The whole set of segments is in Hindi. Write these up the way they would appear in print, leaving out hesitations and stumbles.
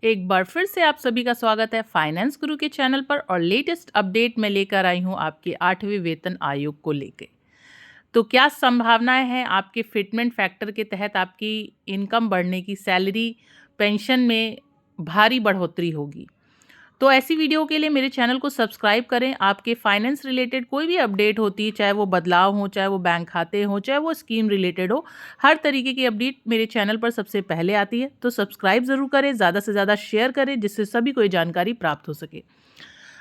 एक बार फिर से आप सभी का स्वागत है फाइनेंस गुरु के चैनल पर और लेटेस्ट अपडेट मैं लेकर आई हूं आपके 8वें वेतन आयोग को लेकर। तो क्या संभावनाएं हैं आपके फिटमेंट फैक्टर के तहत आपकी इनकम बढ़ने की, सैलरी, पेंशन में भारी बढ़ोतरी होगी? तो ऐसी वीडियो के लिए मेरे चैनल को सब्सक्राइब करें। आपके फाइनेंस रिलेटेड कोई भी अपडेट होती है, चाहे वो बदलाव हो, चाहे वो बैंक खाते हो, चाहे वो स्कीम रिलेटेड हो, हर तरीके की अपडेट मेरे चैनल पर सबसे पहले आती है। तो सब्सक्राइब ज़रूर करें, ज़्यादा से ज़्यादा शेयर करें, जिससे सभी को ये जानकारी प्राप्त हो सके।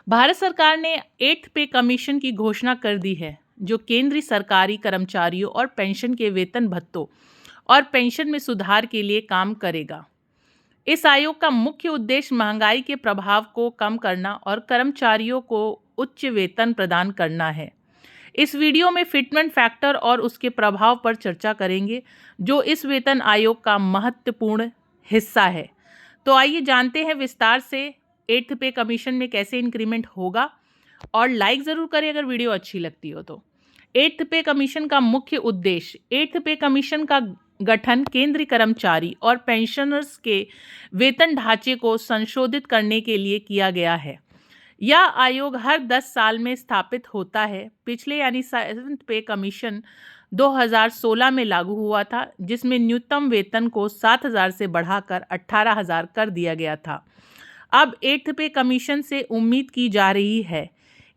भारत सरकार ने 8th पे कमीशन की घोषणा कर दी है, जो केंद्रीय सरकारी कर्मचारियों और पेंशन के वेतन भत्तों और पेंशन में सुधार के लिए काम करेगा। इस आयोग का मुख्य उद्देश्य महंगाई के प्रभाव को कम करना और कर्मचारियों को उच्च वेतन प्रदान करना है। इस वीडियो में फिटमेंट फैक्टर और उसके प्रभाव पर चर्चा करेंगे, जो इस वेतन आयोग का महत्वपूर्ण हिस्सा है। तो आइए जानते हैं विस्तार से 8th पे कमीशन में कैसे इंक्रीमेंट होगा, और लाइक ज़रूर करें अगर वीडियो अच्छी लगती हो तो। 8th पे कमीशन का मुख्य उद्देश्य। 8th पे कमीशन का गठन केंद्रीय कर्मचारी और पेंशनर्स के वेतन ढांचे को संशोधित करने के लिए किया गया है। यह आयोग हर 10 साल में स्थापित होता है। पिछले यानी 7th पे कमीशन 2016 में लागू हुआ था, जिसमें न्यूनतम वेतन को 7,000 से बढ़ाकर 18,000 कर दिया गया था। अब 8th पे कमीशन से उम्मीद की जा रही है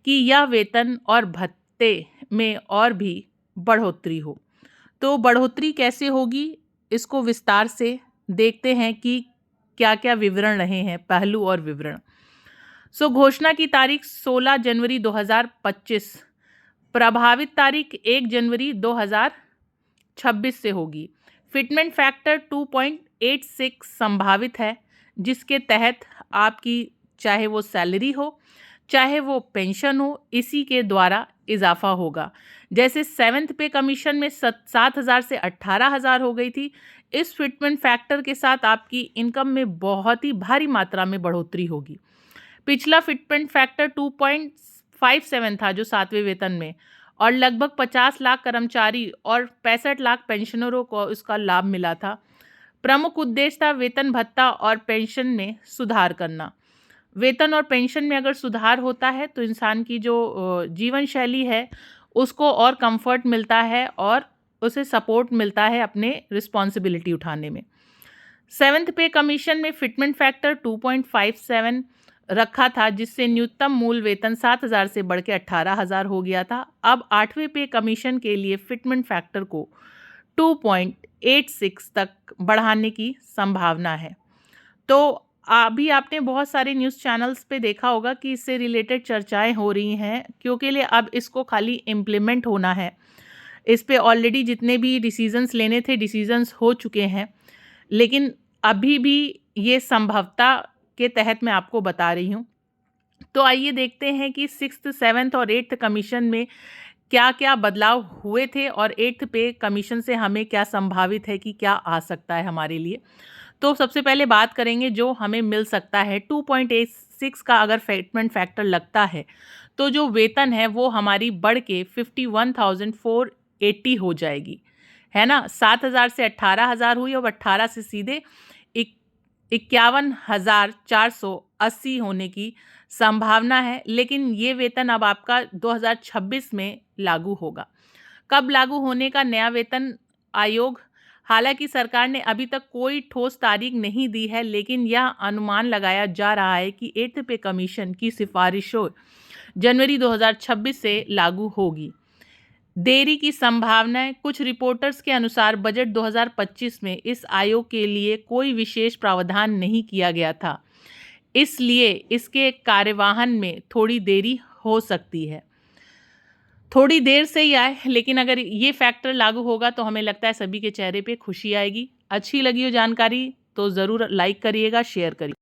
कि यह वेतन और भत्ते में और भी बढ़ोतरी हो। तो बढ़ोतरी कैसे होगी, इसको विस्तार से देखते हैं कि क्या क्या विवरण रहे हैं, पहलू और विवरण। घोषणा की तारीख 16 जनवरी 2025, प्रभावित तारीख 1 जनवरी 2026 से होगी। फिटमेंट फैक्टर 2.86 संभावित है, जिसके तहत आपकी चाहे वो सैलरी हो, चाहे वो पेंशन हो, इसी के द्वारा इजाफा होगा। जैसे 7th पे कमीशन में 7,000 से 18,000 हो गई थी, इस फिटमेंट फैक्टर के साथ आपकी इनकम में बहुत ही भारी मात्रा में बढ़ोतरी होगी। पिछला फिटमेंट फैक्टर 2.57 था जो 7वें वेतन में, और लगभग 50 लाख कर्मचारी और 65 लाख पेंशनरों को इसका लाभ मिला था। प्रमुख उद्देश्य था वेतन भत्ता और पेंशन में सुधार करना। वेतन और पेंशन में अगर सुधार होता है तो इंसान की जो जीवन शैली है उसको और कंफर्ट मिलता है और उसे सपोर्ट मिलता है अपने रिस्पॉन्सिबिलिटी उठाने में। 7th पे कमीशन में फिटमेंट फैक्टर 2.57 रखा था, जिससे न्यूनतम मूल वेतन 7,000 से बढ़ के 18,000 हो गया था। अब 8वें पे कमीशन के लिए फिटमेंट फैक्टर को 2.86 तक बढ़ाने की संभावना है। तो अभी आपने बहुत सारे न्यूज़ चैनल्स पे देखा होगा कि इससे रिलेटेड चर्चाएं हो रही हैं, क्योंकि लिए अब इसको खाली इम्प्लीमेंट होना है। इस पे ऑलरेडी जितने भी डिसीजंस लेने थे, डिसीजंस हो चुके हैं, लेकिन अभी भी ये संभवता के तहत मैं आपको बता रही हूँ। तो आइए देखते हैं कि 6th, 7th और 8th कमीशन में क्या क्या बदलाव हुए थे और 8th पे कमीशन से हमें क्या संभावित है कि क्या आ सकता है हमारे लिए। तो सबसे पहले बात करेंगे जो हमें मिल सकता है। 2.86 का अगर फिटमेंट फैक्टर लगता है तो जो वेतन है वो हमारी बढ़ के 51,480 हो जाएगी, है ना। 7,000 से 18,000 हुई, और 18 से सीधे 51,480 होने की संभावना है। लेकिन ये वेतन अब आपका 2026 में लागू होगा। कब लागू होने का नया वेतन आयोग? हालांकि सरकार ने अभी तक कोई ठोस तारीख नहीं दी है, लेकिन यह अनुमान लगाया जा रहा है कि 8th पे कमीशन की सिफारिशों जनवरी 2026 से लागू होगी। देरी की संभावनाएं। कुछ रिपोर्टर्स के अनुसार बजट 2025 में इस आयोग के लिए कोई विशेष प्रावधान नहीं किया गया था, इसलिए इसके कार्यवाहन में थोड़ी देरी हो सकती है। थोड़ी देर से ही आए, लेकिन अगर ये फैक्टर लागू होगा तो हमें लगता है सभी के चेहरे पे खुशी आएगी। अच्छी लगी हो जानकारी तो ज़रूर लाइक करिएगा, शेयर करिए।